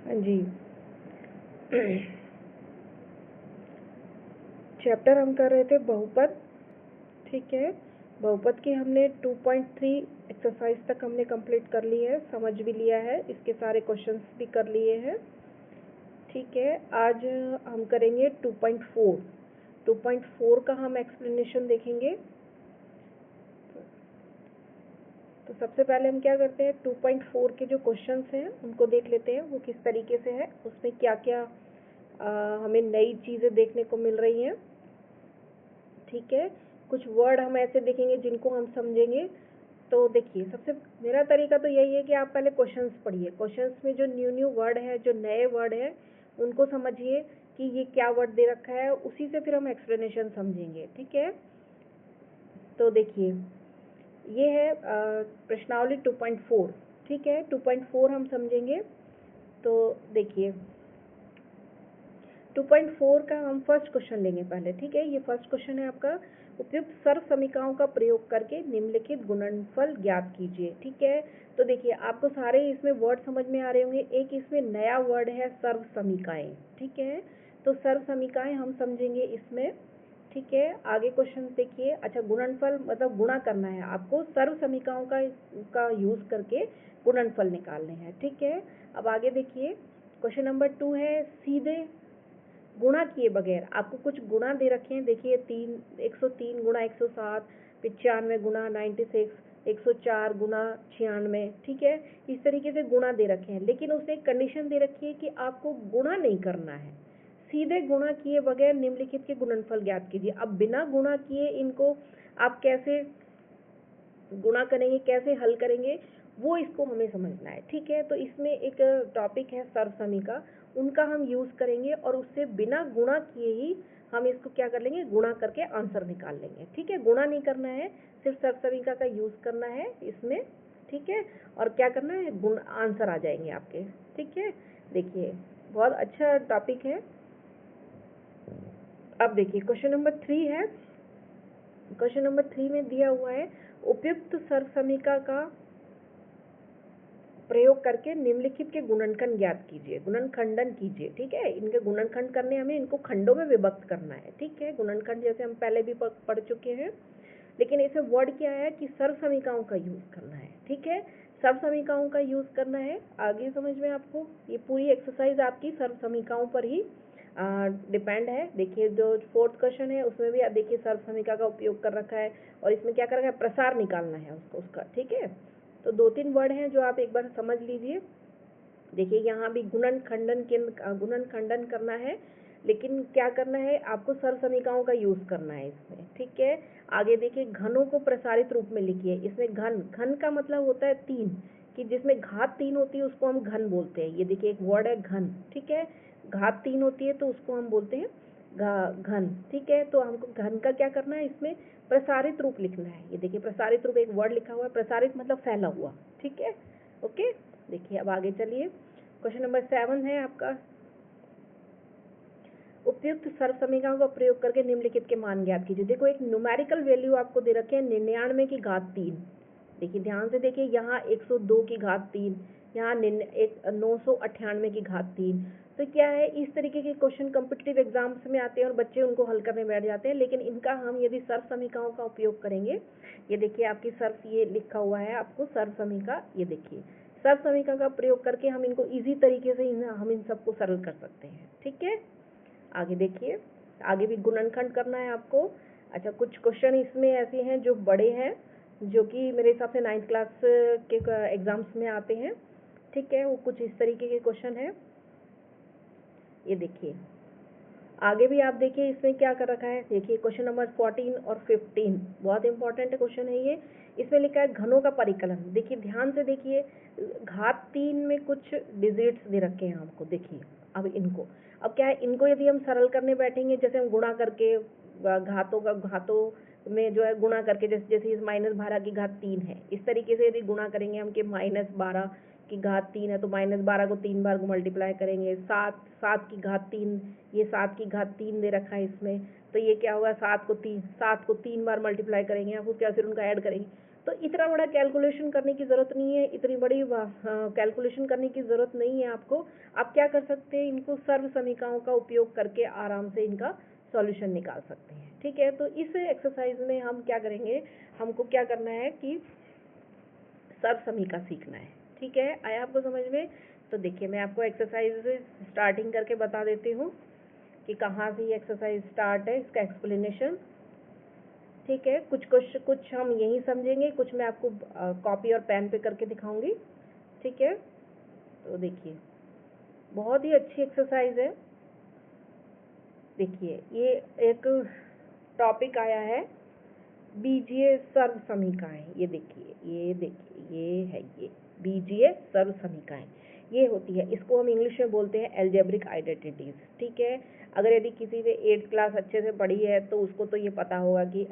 हाँ जी। चैप्टर हम कर रहे थे बहुपद, ठीक है। बहुपद की हमने 2.3 एक्सरसाइज तक हमने कंप्लीट कर ली है, समझ भी लिया है, इसके सारे क्वेश्चंस भी कर लिए हैं, ठीक है। आज हम करेंगे 2.4। 2.4 का हम एक्सप्लेनेशन देखेंगे। तो सबसे पहले हम क्या करते हैं, 2.4 के जो क्वेश्चंस हैं उनको देख लेते हैं, वो किस तरीके से है, उसमें क्या क्या हमें नई चीज़ें देखने को मिल रही हैं, ठीक है। कुछ वर्ड हम ऐसे देखेंगे जिनको हम समझेंगे। तो देखिए, सबसे मेरा तरीका तो यही है कि आप पहले क्वेश्चंस पढ़िए, क्वेश्चंस में जो न्यू वर्ड है, जो नए वर्ड है, उनको समझिए कि ये क्या वर्ड दे रखा है, उसी से फिर हम एक्सप्लेनेशन समझेंगे, ठीक है। तो देखिए, ये है प्रश्नावली 2.4, ठीक है। 2.4 हम समझेंगे। तो देखिए, 2.4 का हम फर्स्ट क्वेश्चन लेंगे पहले, ठीक है। ये फर्स्ट क्वेश्चन है आपका, उपयुक्त सर्व समीकरणों का प्रयोग करके निम्नलिखित गुणनफल ज्ञात कीजिए, ठीक है। तो देखिए, आपको सारे इसमें वर्ड समझ में आ रहे होंगे। एक इसमें नया वर्ड है सर्व समीकरण, ठीक है। तो सर्व समीकरण हम समझेंगे इसमें, ठीक है। आगे क्वेश्चन देखिए। अच्छा, गुणनफल मतलब गुणा करना है आपको, सर्व समीकरणों का यूज करके गुणनफल निकालने हैं, ठीक है। अब आगे देखिए, क्वेश्चन नंबर 2 है, सीधे गुणा किए बगैर आपको कुछ गुणा दे रखे हैं। देखिए, 103 गुणा 107, 95 गुणा 96, 104 गुणा 96, ठीक है। इस तरीके से गुणा दे रखे हैं, लेकिन उसने एक कंडीशन दे रखी है कि आपको गुणा नहीं करना है, सीधे गुणा किए बगैर निम्नलिखित के गुणनफल ज्ञात कीजिए। अब बिना गुणा किए इनको आप कैसे गुणा करेंगे, कैसे हल करेंगे, वो इसको हमें समझना है, ठीक है। तो इसमें एक टॉपिक है सर्व समीकरण, उनका हम यूज करेंगे और उससे बिना गुणा किए ही हम इसको क्या कर लेंगे, गुणा करके आंसर निकाल लेंगे, ठीक है। गुणा नहीं करना है, सिर्फ सर्व समीकरण का यूज करना है इसमें, ठीक है। और क्या करना है, गुण आंसर आ जाएंगे आपके, ठीक है। देखिए, बहुत अच्छा टॉपिक है। अब देखिए, क्वेश्चन नंबर 3 है। क्वेश्चन नंबर 3 में दिया हुआ है, उपयुक्त सर्व समीकरण का प्रयोग करके निम्नलिखित के गुणनखंड ज्ञात कीजिए, गुणनखंडन कीजिए, ठीक है। इनके गुणनखंड करने, हमें इनको खंडों में विभक्त करना है, ठीक है। गुणनखंड जैसे हम पहले भी पढ़ चुके हैं, लेकिन इसमें वर्ड क्या है कि सर्व समीकरणों का यूज करना है, ठीक है। सर्व समीकरणों का यूज करना है, आगे समझ में आपको। ये पूरी एक्सरसाइज आपकी सर्व समीकरणों पर ही डिपेंड है। देखिए, जो 4th क्वेश्चन है उसमें भी देखिए सर्व समीकरण का उपयोग कर रखा है, और इसमें क्या कर रखा है, प्रसार निकालना है उसका, ठीक है। तो 2-3 वर्ड हैं जो आप एक बार समझ लीजिए। देखिए, यहाँ भी गुणनखंडन करना है, लेकिन क्या करना है, आपको सर्व समीकरणों का यूज करना है इसमें, ठीक है। आगे देखिए, घनों को प्रसारित रूप में लिखिए। इसमें घन का मतलब होता है 3, कि जिसमें घात 3 होती है उसको हम घन बोलते हैं। ये देखिए, एक वर्ड है घन, ठीक है। घात 3 होती है तो उसको हम बोलते हैं घन, ठीक है। तो हमको घन का क्या करना है, इसमें प्रसारित रूप लिखना है। ये देखिए, प्रसारित रूप एक वर्ड लिखा हुआ है, प्रसारित मतलब फैला हुआ, ठीक है, ओके। देखिए, अब आगे चलिए, क्वेश्चन नंबर 7 है आपका, उपयुक्त सर्व समीकरण का प्रयोग करके निम्नलिखित के मान ज्ञात कीजिए। देखो, एक न्यूमेरिकल वैल्यू आपको दे रखे हैं 99 की घात 3। देखिए, ध्यान से देखिए, यहाँ 102 की घात 3, यहाँ 998 की घात 3। तो क्या है, इस तरीके के क्वेश्चन कॉम्पिटिटिव एग्जाम्स में आते हैं और बच्चे उनको हल करने बैठ जाते हैं। लेकिन इनका हम यदि सर्व समीकरणों का उपयोग करेंगे, ये देखिए आपकी सर्व, ये लिखा हुआ है आपको सर्व समीकरण, ये देखिए सर्व समीकरण का प्रयोग करके हम इनको इजी तरीके से हम इन सबको सरल कर सकते हैं, ठीक है। आगे देखिए, आगे भी गुणनखंड करना है आपको। अच्छा, कुछ क्वेश्चन इसमें ऐसे हैं जो बड़े हैं, जो कि मेरे हिसाब से 9th क्लास के एग्जाम्स में आते हैं, ठीक है। वो कुछ इस तरीके के क्वेश्चन है। ये देखिए, आगे भी आप देखिए इसमें क्या कर रखा है। देखिए, क्वेश्चन नंबर 14 और 15 बहुत इंपॉर्टेंट क्वेश्चन है ये। इसमें लिखा है घनों का परिकलन। देखिए, ध्यान से देखिए, घात 3 में कुछ डिजिट्स दे रखे हैं हमको, देखिए। अब इनको, अब क्या है, इनको यदि हम सरल करने बैठेंगे, जैसे हम गुणा करके घातों में जो है गुणा करके, जैसे जैसे इस -12 की घात 3 है, इस तरीके से यदि गुणा करेंगे हम कि -12 की घात 3 है, तो -12 को 3 बार मल्टीप्लाई करेंगे। 7 की घात 3, ये 7 की घात 3 दे रखा है इसमें, तो ये क्या होगा, 7 को 3 बार मल्टीप्लाई करेंगे, आप उसके बाद फिर उनका ऐड करेंगे, तो इतना बड़ा कैलकुलेशन करने की ज़रूरत नहीं है, इतनी बड़ी कैलकुलेशन करने की ज़रूरत नहीं है आपको। आप क्या कर सकते हैं, इनको सर्व समीकरणों का उपयोग करके आराम से इनका सॉल्यूशन निकाल सकते हैं। ठीक है, तो इस एक्सरसाइज में हम क्या करेंगे, हमको क्या करना है कि सर्व समीकरण सीखना है। ठीक है, आया आपको समझ में? तो देखिए मैं आपको एक्सरसाइज स्टार्टिंग करके बता देती हूँ कि कहाँ से ये एक्सरसाइज स्टार्ट है, इसका एक्सप्लेनेशन। ठीक है, कुछ हम यहीं समझेंगे, कुछ मैं आपको कॉपी और पेन पे करके दिखाऊंगी। ठीक है, तो देखिए बहुत ही अच्छी एक्सरसाइज है। देखिए ये एक टॉपिक आया है बीजीय सर्व समीकरण। ये देखिए ये है, ये बीजीय सर्व समीकरण ये होती है, इसको हम इंग्लिश में बोलते हैं एल्जेब्रिक आइडेंटिटीज। ठीक है, अगर यदि किसी ने 8th क्लास अच्छे से पढ़ी है तो उसको तो ये पता होगा कि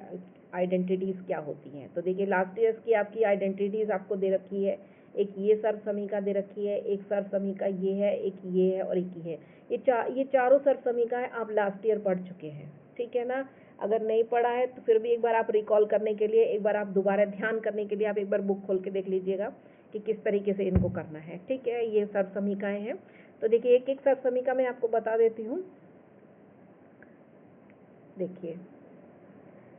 आइडेंटिटीज क्या होती हैं। तो देखिए लास्ट ईयर्स की आपकी आइडेंटिटीज आपको दे रखी है, एक ये सर्व समीकरण दे रखी है, एक सर्व समीकरण ये है, एक ये है और एक ये है। ये चारों सर्व समीकरण आप लास्ट ईयर पढ़ चुके हैं। ठीक है ना, अगर नहीं पढ़ा है तो फिर भी एक बार आप रिकॉल करने के लिए, एक बार आप दोबारा ध्यान करने के लिए आप एक बार बुक खोल के देख लीजिएगा कि किस तरीके से इनको करना है। ठीक है, ये सर्व समीकरण हैं। तो देखिए एक एक सर्व समीकरण मैं आपको बता देती हूँ। देखिए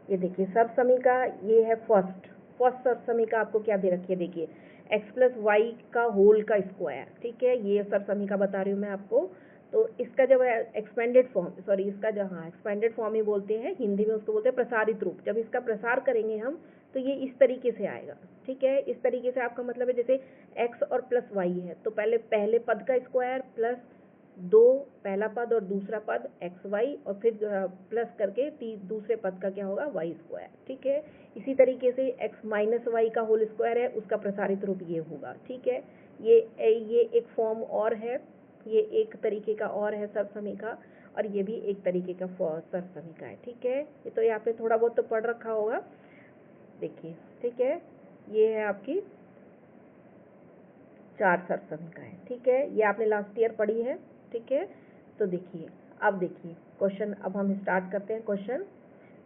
ये देखिए सर्व समीकरण ये है फर्स्ट सर्व समीकरण आपको क्या दे रखी है, देखिए x प्लस वाई का होल का स्क्वायर। ठीक है, ये सर्व समीकरण बता रही हूँ मैं आपको। तो इसका जब एक्सपेंडेड फॉर्म, सॉरी इसका जो, हाँ एक्सपेंडेड फॉर्म ही बोलते हैं हिंदी में, उसको बोलते हैं प्रसारित रूप। जब इसका प्रसार करेंगे हम तो ये इस तरीके से आएगा। ठीक है, इस तरीके से आपका मतलब है जैसे x और प्लस वाई है तो पहले पद का स्क्वायर प्लस 2 पहला पद और दूसरा पद एक्स वाई और फिर प्लस करके दूसरे पद का क्या होगा, वाई स्क्वायर। ठीक है, इसी तरीके से एक्स माइनस वाई का होल स्क्वायर है, उसका प्रसारित रूप ये होगा। ठीक है, ये एक फॉर्म और है, ये एक तरीके का और है सर्व समीकरण, और ये भी एक तरीके का सर्व समीकरण है। ठीक है, ये तो यहाँ पे थोड़ा बहुत तो पढ़ रखा होगा। देखिए ठीक है, ये है आपकी 4 सर्व समीकरण। ठीक है, ये आपने लास्ट ईयर पढ़ी है। ठीक है, तो देखिए अब देखिए क्वेश्चन, अब हम स्टार्ट करते हैं क्वेश्चन।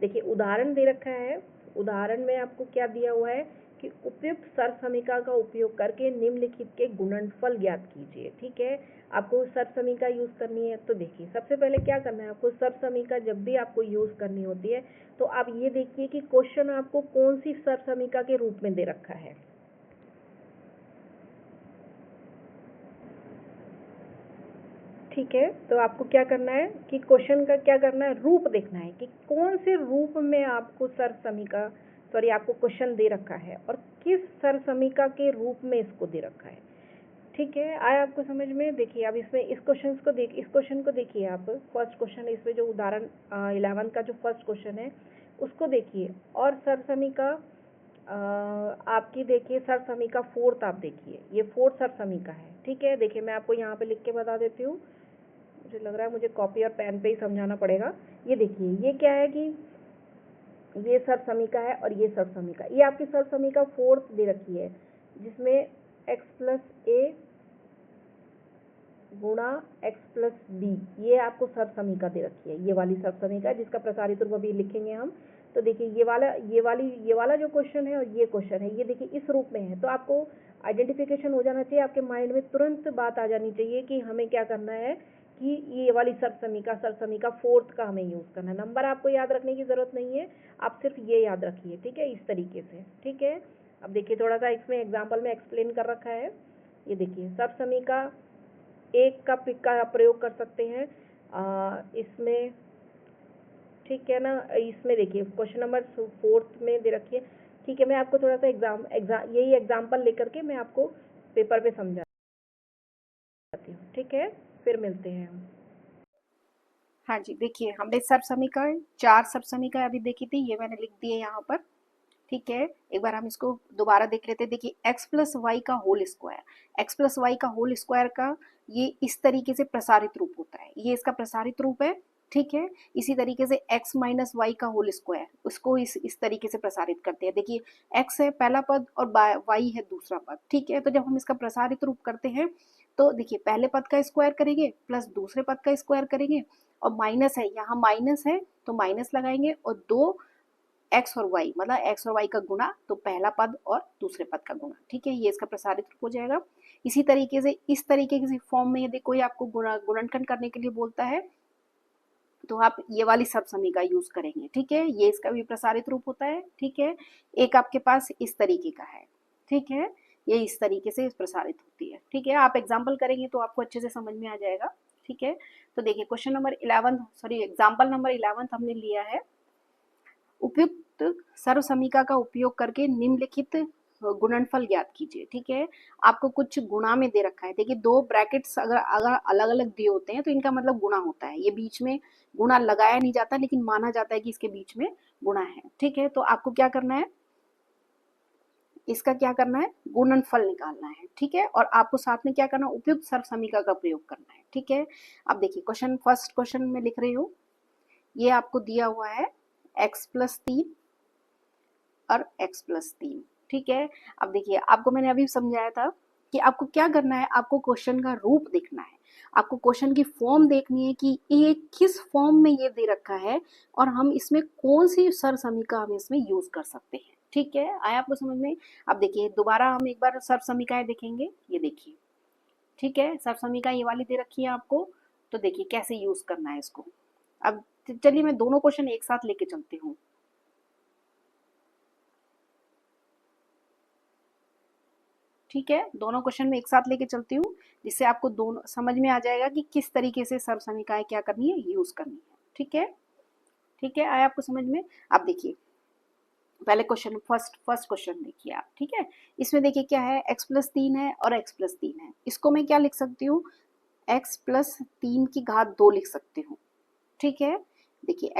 देखिए उदाहरण दे रखा है, उदाहरण में आपको क्या दिया हुआ है कि उपयुक्त सर्व समीकरण का उपयोग करके निम्नलिखित के गुणनफल ज्ञात कीजिए। ठीक है, आपको सर्व समीकरण यूज करनी है। तो देखिए सबसे पहले क्या करना है आपको, सर्व समीकरण जब भी आपको यूज करनी होती है तो आप ये देखिए कि क्वेश्चन आपको कौन सी सर्व समीकरण के रूप में दे रखा है। ठीक है, तो आपको क्या करना है कि क्वेश्चन का क्या करना है, रूप देखना है कि कौन से रूप में आपको सर्व समीकरण, सॉरी आपको क्वेश्चन दे रखा है और किस सर्व समीकरण के रूप में इसको दे रखा है। ठीक है, आया आपको समझ में? देखिए अब इसमें इस क्वेश्चन को देखिए आप, फर्स्ट क्वेश्चन इसमें जो उदाहरण 11 का जो फर्स्ट क्वेश्चन है उसको देखिए, और सर्व समीकरण आपकी देखिए सर्व समीकरण फोर्थ, आप देखिए ये फोर्थ सर्व समीकरण है। ठीक है, देखिए मैं आपको यहाँ पे लिख के बता देती हूँ, मुझे लग रहा है मुझे कॉपी और पेन पे ही समझाना पड़ेगा। ये देखिए ये क्या है कि ये सर्व समीकरण है और ये सर्व समीकरण, ये आपकी सर्व समीकरण फोर्थ दे रखी है जिसमें x प्लस ए गुणा एक्स प्लस बी, ये आपको सर्व समीकरण दे रखी है, ये वाली सर्व समीकरण जिसका प्रसारित रूप अभी लिखेंगे हम। तो देखिए ये वाला जो क्वेश्चन है और ये क्वेश्चन है, ये देखिए इस रूप में है। तो आपको आइडेंटिफिकेशन हो जाना चाहिए, आपके माइंड में तुरंत बात आ जानी चाहिए कि हमें क्या करना है कि ये वाली सर्व समीकरण फोर्थ का हमें यूज़ करना है। नंबर आपको याद रखने की ज़रूरत नहीं है, आप सिर्फ ये याद रखिए। ठीक है, इस तरीके से। ठीक है, अब देखिए थोड़ा सा इसमें एग्जाम्पल में एक्सप्लेन कर रखा है। ये देखिए सर्व समीकरण एक का पिक का प्रयोग कर सकते हैं इसमें। ठीक है ना, इसमें देखिए क्वेश्चन नंबर फोर्थ में दे रखिए। ठीक है, मैं आपको थोड़ा सा यही एग्जाम्पल लेकर के मैं आपको पेपर पे समझाती हूँ। ठीक है, फिर मिलते हैं हम। हाँ जी, देखिए हमने सर्व समीकरण 4 सर्व समीकरण अभी देखी थी, ये मैंने लिख दिए यहाँ पर। ठीक है, एक बार हम इसको दोबारा देख लेते हैं। देखिए x प्लस वाई का whole square, x plus y का होल स्क्वायर का ये इस तरीके से प्रसारित रूप होता है, ये इसका प्रसारित रूप है। ठीक है, इसी तरीके से x माइनस वाई का होल स्क्वायर, उसको इस तरीके से प्रसारित करते हैं। देखिए x है पहला पद और y है दूसरा पद। ठीक है, तो जब हम इसका प्रसारित रूप करते हैं तो देखिए पहले पद का स्क्वायर करेंगे प्लस दूसरे पद का स्क्वायर करेंगे, और माइनस है, यहाँ माइनस है तो माइनस लगाएंगे, और 2 एक्स और वाई, मतलब एक्स और वाई का गुणा, तो पहला पद और दूसरे पद का गुणा, ठीक है, ये इसका प्रसारित रूप हो जाएगा। इसी तरीके से इस तरीके के फॉर्म में यदि कोई आपको गुणनखंड करने के लिए बोलता है तो आप ये वाली सर्वसमी यूज करेंगे, ठीक है, ये इसका भी प्रसारित रूप होता है, ठीक है। एक आपके पास इस तरीके का है, ठीक है, ये इस तरीके से प्रसारित होती है, ठीक है। आप एग्जाम्पल करेंगे तो आपको अच्छे से समझ में आ जाएगा, ठीक है। तो देखिए question number 11, sorry example number 11 हमने लिया है। उपयुक्त सर्वसमीका का उपयोग करके निम्नलिखित गुणनफल ज्ञात कीजिए, ठीक है। आपको कुछ गुणा में दे रखा है, देखिए दो ब्रैकेट्स अगर अगर अलग अलग दिए होते हैं तो इनका मतलब गुणा होता है, ये बीच में गुणा लगाया नहीं जाता लेकिन माना जाता है कि इसके बीच में गुणा है, ठीक है। तो आपको क्या करना है, इसका क्या करना है, गुणनफल निकालना है, ठीक है। और आपको साथ में क्या करना है, उपयुक्त सर्वसमीका का प्रयोग करना है, ठीक है। अब देखिए क्वेश्चन, फर्स्ट क्वेश्चन में लिख रही हूँ, ये आपको दिया हुआ है x+3 और x+3, ठीक है। अब देखिए आपको मैंने अभी समझाया था कि आपको क्या करना है, आपको क्वेश्चन का रूप देखना है, आपको क्वेश्चन की फॉर्म देखनी है कि ये किस फॉर्म में ये दे रखा है और हम इसमें कौन सी सर्वसमीका हम इसमें यूज कर सकते हैं, ठीक है। आया आपको समझ में। अब देखिए दोबारा हम एक बार सर्वसमीकाएं देखेंगे, ये देखिए, ठीक है, सर्वसमीका ये वाली दे रखी है आपको, तो देखिए कैसे यूज करना है इसको। अब चलिए मैं दोनों क्वेश्चन एक साथ लेके चलती हूँ, ठीक है, दोनों क्वेश्चन में एक साथ लेके चलती हूँ जिससे आपको दोनों समझ में आ जाएगा कि किस तरीके से सर्वसमीकाएं क्या करनी है, यूज करनी है, ठीक है, ठीक है, आया आपको समझ में। आप देखिए पहले क्वेश्चन, फर्स्ट क्वेश्चन देखिए आप, ठीक है। इसमें देखिए क्या है, x+3 है और x+3 है, इसको मैं क्या लिख सकती हूँ, x+3 की घात 2 लिख सकती हूँ, ठीक है। देखिए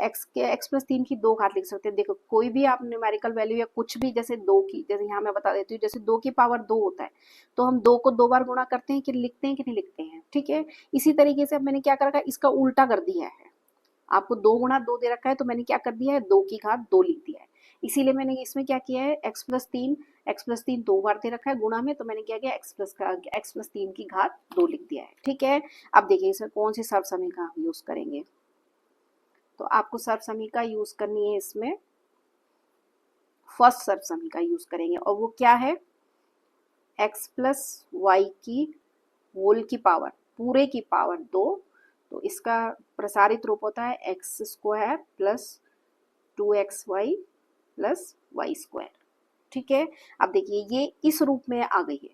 x+3 की 2 घात लिख सकते हैं। देखो कोई भी आप न्यूमेरिकल वैल्यू या कुछ भी, जैसे 2 की, जैसे यहाँ मैं बता देती हूँ, जैसे 2 की पावर 2 होता है तो हम 2 को 2 बार गुणा करते हैं कि लिखते हैं कि नहीं लिखते हैं, ठीक है। इसी तरीके से अब मैंने क्या कर रखा है, इसका उल्टा कर दिया है, आपको 2 गुणा 2 दे रखा है तो मैंने क्या कर दिया है, 2 की घात 2 लिख दिया है। इसीलिए मैंने इसमें क्या किया है, x+3 2 बार दे रखा है गुणा में, तो मैंने क्या किया, x+3 की घात 2 लिख दिया है, ठीक है। अब देखिए इसमें कौन सी सर्वसमीका हम यूज करेंगे, तो आपको सर्वसमीका यूज करनी है, इसमें फर्स्ट सर्वसमीका यूज करेंगे और वो क्या है, x+y की होल की पावर, पूरे की पावर 2, तो इसका प्रसारित रूप होता है x² plus 2xy plus y², ठीक है। अब देखिए ये इस रूप में आ गई है,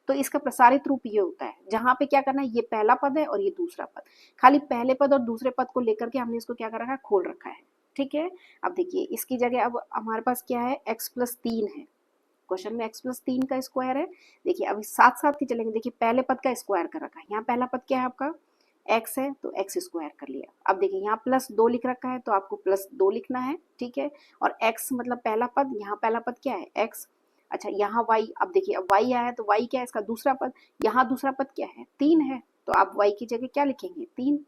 तो इसका प्रसारित रूप ये होता है, जहां पे क्या करना है, ये पहला पद है और ये दूसरा पद, खाली पहले पद और दूसरे पद को लेकर के हमने इसको क्या कर रखा है, खोल रखा है, ठीक है। अब देखिए इसकी जगह अब हमारे पास क्या है, x+3 है, क्वेश्चन में x+3 का स्क्वायर है। देखिए अभी साथ साथ ही चलेंगे, देखिए पहले पद का स्क्वायर कर रखा है, यहाँ पहला पद क्या है आपका, x है तो x² कर लिया। अब देखिए यहाँ +2 लिख रखा है तो आपको +2 लिखना है, ठीक है। और x मतलब पहला पद, यहाँ पहला पद क्या है, x, अच्छा यहाँ y, अब देखिए अब y आया है तो y क्या है, इसका दूसरा पद, यहाँ दूसरा पद क्या है, 3 है, तो आप y की जगह क्या लिखेंगे, 3,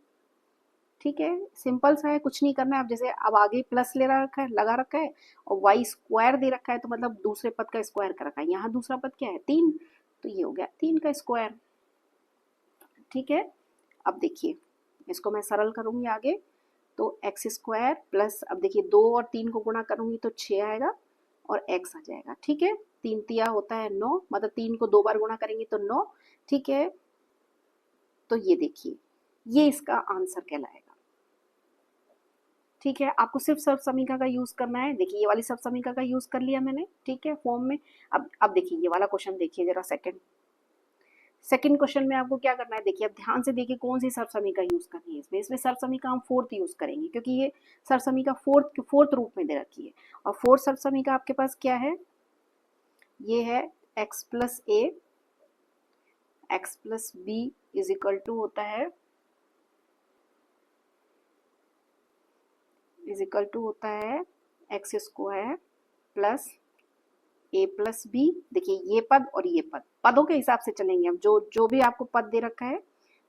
ठीक है। सिंपल सा है, कुछ नहीं करना है। अब जैसे अब आगे प्लस ले रखा है, लगा रखा है, और y² दे रखा है तो मतलब दूसरे पद का स्क्वायर कर रखा है, यहाँ दूसरा पद क्या है, 3, तो ये हो गया 3 का स्क्वायर, ठीक है। अब देखिए इसको मैं सरल करूंगी आगे, तो x² प्लस, अब देखिए 2 और 3 को गुणा करूंगी तो 6 आएगा और x आ जाएगा, ठीक है। 3 तिया होता है 9, मतलब 3 को 2 बार गुणा करेंगे तो 9, ठीक है। तो ये देखिए ये इसका आंसर कहलाएगा, ठीक है। आपको सिर्फ सर्वसमीका का यूज करना है, देखिए ये वाली सर्वसमीका का यूज कर लिया मैंने, ठीक है, फॉर्म में। अब देखिए ये वाला क्वेश्चन देखिए जरा, सेकंड क्वेश्चन में आपको क्या करना है, देखिए अब ध्यान से देखिए कौन सी सर्वसमीका यूज करनी है, इसमें सर्वसमीका हम फोर्थ यूज करेंगे क्योंकि ये सर्वसमीका फोर्थ रूप में दे रखी है। और फोर्थ सर्वसमीका आपके पास क्या है, ये है x+a x+b is equal to होता है, x² प्लस a+b। देखिए ये पद और ये पद, पदों के हिसाब से चलेंगे, अब जो जो भी आपको पद दे रखा है,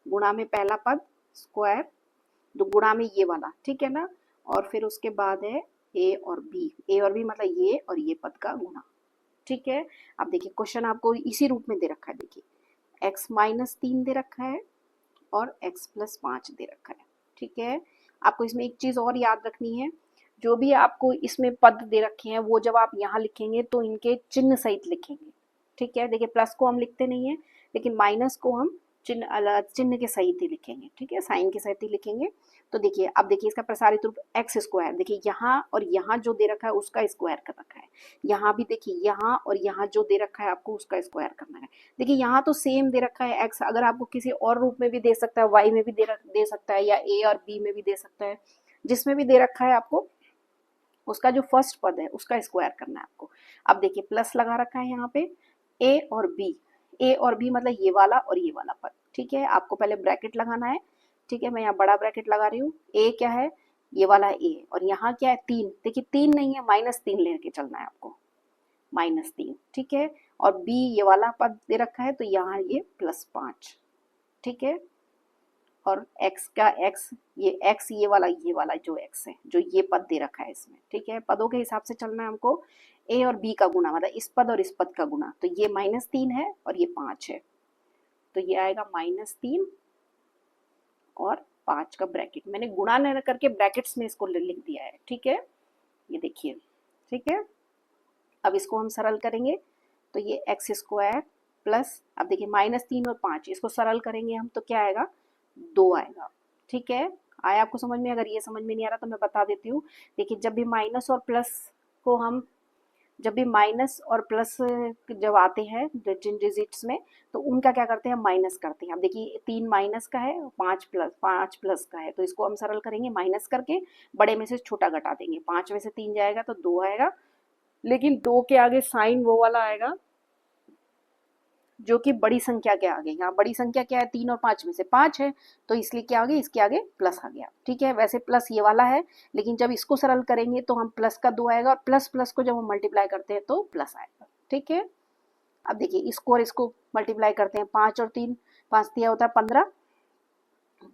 गुणा में पहला पद स्क्वायर, तो गुणा में ये वाला, ठीक है ना, और फिर उसके बाद है a और b मतलब ये और ये पद का गुणा, ठीक है। अब देखिए क्वेश्चन आपको इसी रूप में दे रखा है, देखिए x-3 दे रखा है और x+5 दे रखा है, ठीक है। आपको इसमें एक चीज और याद रखनी है, जो भी आपको इसमें पद दे रखे हैं वो जब आप यहाँ लिखेंगे तो इनके चिन्ह सहित लिखेंगे। ठीक है, देखिए प्लस को हम लिखते नहीं है, लेकिन माइनस को हम चिन्ह के सहित ही लिखेंगे। ठीक है, साइन के सहित ही लिखेंगे। तो देखिए, अब देखिए इसका प्रसारित रूप एक्स स्क्वायर, देखिए यहाँ और यहाँ जो दे रखा है उसका स्क्वायर कर रखा है। यहाँ भी देखिए यहाँ और यहाँ जो दे रखा है आपको उसका स्क्वायर करना है। देखिए यहाँ तो सेम दे रखा है एक्स, अगर आपको किसी और रूप में भी दे सकता है, वाई में भी दे सकता है, या ए और बी में भी दे सकता है, जिसमें भी दे रखा है आपको उसका जो फर्स्ट पद है उसका स्क्वायर करना है आपको। अब देखिए प्लस लगा रखा है यहाँ पे ए और बी, ए और बी मतलब ये वाला और ये वाला पद। ठीक है, आपको पहले ब्रैकेट लगाना है। ठीक है, मैं यहाँ बड़ा ब्रैकेट लगा रही हूँ। ए क्या है, ये वाला ए, और यहाँ क्या है 3, देखिए 3 नहीं है, -3 लेके चलना है आपको, -3। ठीक है, और बी ये वाला पद दे रखा है तो यहाँ ये +5। ठीक है, और x का x, ये वाला जो x है, जो ये पद दे रखा है इसमें। ठीक है, पदों के हिसाब से चलना है हमको। a और b का गुना मतलब इस पद और इस पद का गुना, तो ये -3 है और ये 5 है, तो ये आएगा -3 और 5 का ब्रैकेट, मैंने गुणा न करके ब्रैकेट्स में इसको लिख दिया है। ठीक है, ये देखिए। ठीक है, अब इसको हम सरल करेंगे तो ये एक्स स्क्वायर प्लस, अब देखिए -3 और 5 इसको सरल करेंगे हम तो क्या आएगा, 2 आएगा। ठीक है, आया आपको समझ में? अगर ये समझ में नहीं आ रहा तो मैं बता देती हूँ। देखिए जब भी माइनस और प्लस को हम, जब भी माइनस और प्लस जब आते हैं जिन डिजिट्स में, तो उनका क्या करते हैं, माइनस करते हैं। अब देखिए 3 माइनस का है, 5 प्लस का है, तो इसको हम सरल करेंगे माइनस करके, बड़े में से छोटा घटा देंगे। 5 में से 3 जाएगा तो 2 आएगा, लेकिन 2 के आगे साइन वो वाला आएगा जो कि बड़ी संख्या के आगे, यहाँ बड़ी संख्या क्या है, 3 और 5 में से 5 है, तो इसलिए क्या आ गया, इसके आगे प्लस आ गया। ठीक है, वैसे प्लस ये वाला है, लेकिन जब इसको सरल करेंगे तो हम प्लस का 2 आएगा, और प्लस प्लस को जब हम मल्टीप्लाई करते हैं तो प्लस आएगा। ठीक है, अब देखिए इसको और इसको मल्टीप्लाई करते हैं, 5 और 3, 5 दिया होता है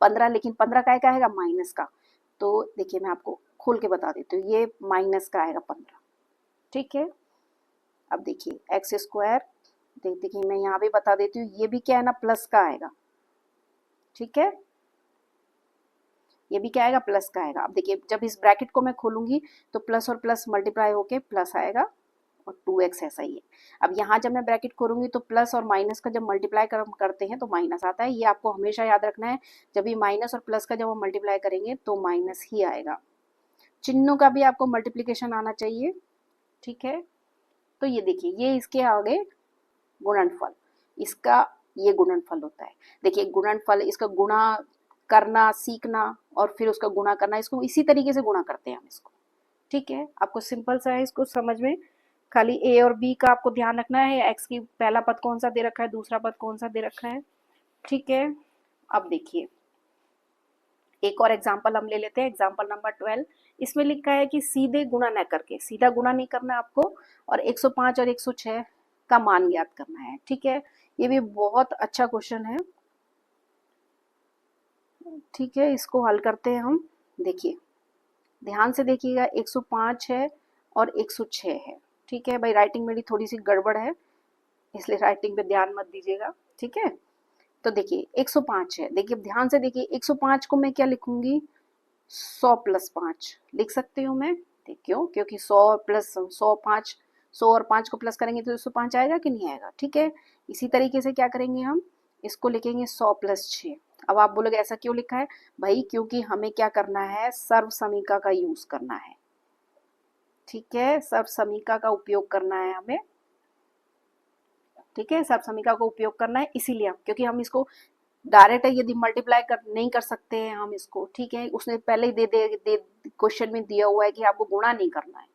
15, लेकिन 15 का आएगा माइनस का, तो देखिए मैं आपको खोल के बता देती हूँ, ये माइनस का आएगा 15। ठीक है, अब देखिए एक्स स्क्वायर, देखिए मैं यहाँ भी बता देती हूँ, ये भी क्या है ना, प्लस का आएगा। ठीक है, ये भी क्या आएगा, प्लस का आएगा। अब देखिए जब इस ब्रैकेट को मैं खोलूंगी तो प्लस और प्लस मल्टीप्लाई होके प्लस आएगा, और 2x ऐसा ही है। अब यहाँ जब मैं ब्रैकेट खोलूंगी तो प्लस और माइनस का जब मल्टीप्लाई करते हैं तो माइनस आता है, ये आपको हमेशा याद रखना है। जब भी माइनस और प्लस का जब हम मल्टीप्लाई करेंगे तो माइनस ही आएगा। चिन्हों का भी आपको मल्टीप्लीकेशन आना चाहिए। ठीक है, तो ये देखिए ये इसके आगे गुणनफल, इसका ये गुणनफल होता है। देखिए गुणनफल, इसका गुणा करना सीखना और फिर उसका गुणा करना, इसको इसी तरीके से गुणा करते हैं हम इसको। ठीक है, आपको सिंपल सा है इसको समझ में, खाली ए और बी का आपको ध्यान रखना है, एक्स की पहला पद कौन सा दे रखा है, दूसरा पद कौन सा दे रखा है। ठीक है, अब देखिए एक और एग्जाम्पल हम ले लेते हैं, एग्जाम्पल नंबर 12। इसमें लिखा है कि सीधे गुणा न करके, सीधा गुणा नहीं करना आपको, और 105 और 106 का मान ज्ञात करना है। ठीक है, ये भी बहुत अच्छा क्वेश्चन है। ठीक है, इसको हल करते हैं हम। देखिए ध्यान से देखिएगा, 105 है और 106 है। ठीक है भाई, राइटिंग मेरी थोड़ी सी गड़बड़ है, इसलिए राइटिंग पे ध्यान मत दीजिएगा। ठीक है, तो देखिए 105 है, देखिए ध्यान से देखिए, 105 को मैं क्या लिखूंगी, 100 + 5 लिख सकती हूँ मैं। क्यों, क्योंकि 100 + 100 5, 100 और 5 को प्लस करेंगे तो 105 आएगा कि नहीं आएगा। ठीक है, इसी तरीके से क्या करेंगे हम, इसको लिखेंगे 100 + 6। अब आप बोलोगे ऐसा क्यों लिखा है भाई, क्योंकि हमें क्या करना है, सर्व समीका का यूज करना है। ठीक है, सर्व समीका का उपयोग करना है हमें। ठीक है, सर्व समीका का उपयोग करना है, इसीलिए क्योंकि हम इसको डायरेक्ट यदि मल्टीप्लाई नहीं कर सकते हैं हम इसको। ठीक है, उसने पहले ही दे क्वेश्चन में दिया हुआ है कि आपको गुणा नहीं करना है।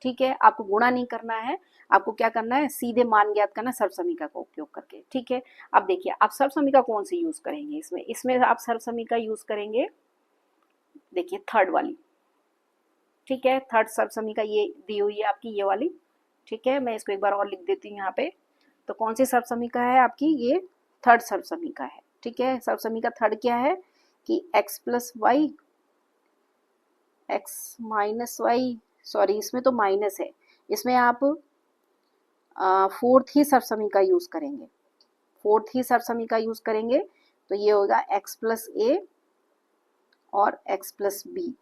ठीक है, आपको गुणा नहीं करना है, आपको क्या करना है, सीधे मान ज्ञात करना सर्व समीका का उपयोग करके। ठीक है, अब देखिए आप सर्व समीका कौन सी यूज करेंगे इसमें आप सर्व समीका यूज करेंगे, देखिए थर्ड वाली। ठीक है, थर्ड सर्व समीका ये दी हुई है आपकी, ये वाली। ठीक है, मैं इसको एक बार और लिख देती हूँ यहाँ पे। तो कौन सी सर्व समीका है आपकी, ये थर्ड सर्व समीका है। ठीक है, सर्व समीका थर्ड क्या है कि x + y, x - y, sorry इसमें तो माइनस है, इसमें आप फोर्थ ही सर्व समीका यूज करेंगे, फोर्थ ही सर्व समीका यूज करेंगे, तो ये होगा x + a और x + b।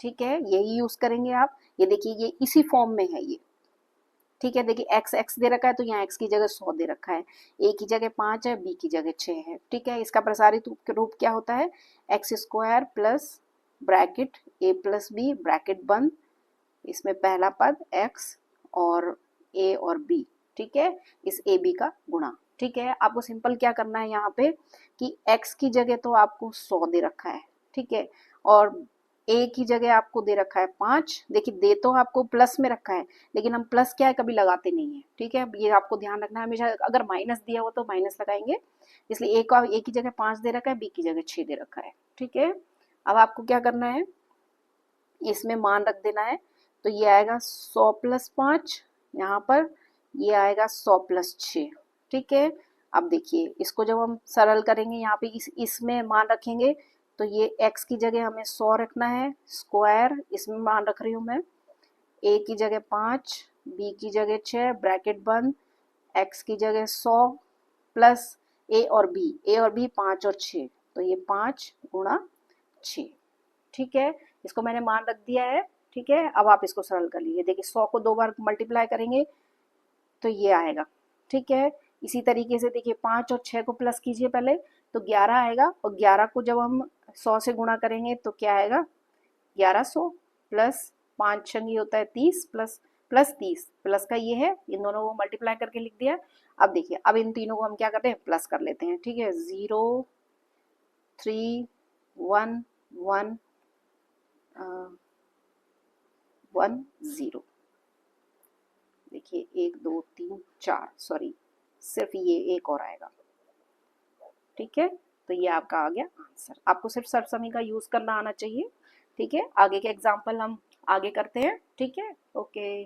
ठीक है, यही यूज करेंगे आप। ये देखिए ये इसी फॉर्म में है ये, ठीक है। देखिए एक्स एक्स दे रखा है तो यहाँ एक्स की जगह 100 दे रखा है, ए की जगह 5 है, बी की जगह 6 है, ठीक है। इसका प्रसारित रूप क्या होता है, एक्स स्क्वायर प्लस ब्रैकेट ए प्लस बी ब्रैकेट बंद, इसमें पहला पद एक्स और ए और बी, ठीक है, इस ए बी का गुणा, ठीक है। आपको सिंपल क्या करना है यहाँ पे कि x की जगह तो आपको 100 दे रखा है, ठीक है, और a की जगह आपको दे रखा है 5। देखिए दे तो आपको प्लस में रखा है, लेकिन हम प्लस क्या है कभी लगाते नहीं है, ठीक है, ये आपको ध्यान रखना है हमेशा। अगर माइनस दिया हो तो माइनस लगाएंगे, इसलिए a की जगह 5 दे रखा है, b की जगह 6 दे रखा है, ठीक है। अब आपको क्या करना है, इसमें मान रख देना है, तो ये आएगा 100 प्लस 5, यहाँ पर ये आएगा 100 प्लस 6, ठीक है। अब देखिए इसको जब हम सरल करेंगे यहाँ पे इसमें मान रखेंगे, तो ये x की जगह हमें 100 रखना है स्क्वायर, इसमें मान रख रही हूँ मैं, a की जगह 5, b की जगह 6 ब्रैकेट बंद, x की जगह 100 प्लस a और b 5 और 6, तो ये 5 गुणा 6, ठीक है। इसको मैंने मान रख दिया है, ठीक है। अब आप इसको सरल कर लीजिए, देखिए 100 को 2 बार मल्टीप्लाई करेंगे तो ये आएगा, ठीक है। इसी तरीके से देखिए 5 और 6 को प्लस कीजिए पहले, तो 11 आएगा, और 11 को जब हम 100 से गुणा करेंगे तो क्या आएगा, 1100 प्लस 5 छंगी होता है 30 प्लस प्लस 30, प्लस का ये है, इन दोनों को मल्टीप्लाई करके लिख दिया। अब देखिए अब इन तीनों को हम क्या करते हैं, प्लस कर लेते हैं, ठीक है। 0 3 1 1 1 0, देखिए 1 2 3 4, सॉरी सिर्फ ये एक और आएगा, ठीक है। तो ये आपका आ गया आंसर। आपको सिर्फ सरसमी का यूज करना आना चाहिए, ठीक है। आगे के एग्जाम्पल हम आगे करते हैं, ठीक है, ओके।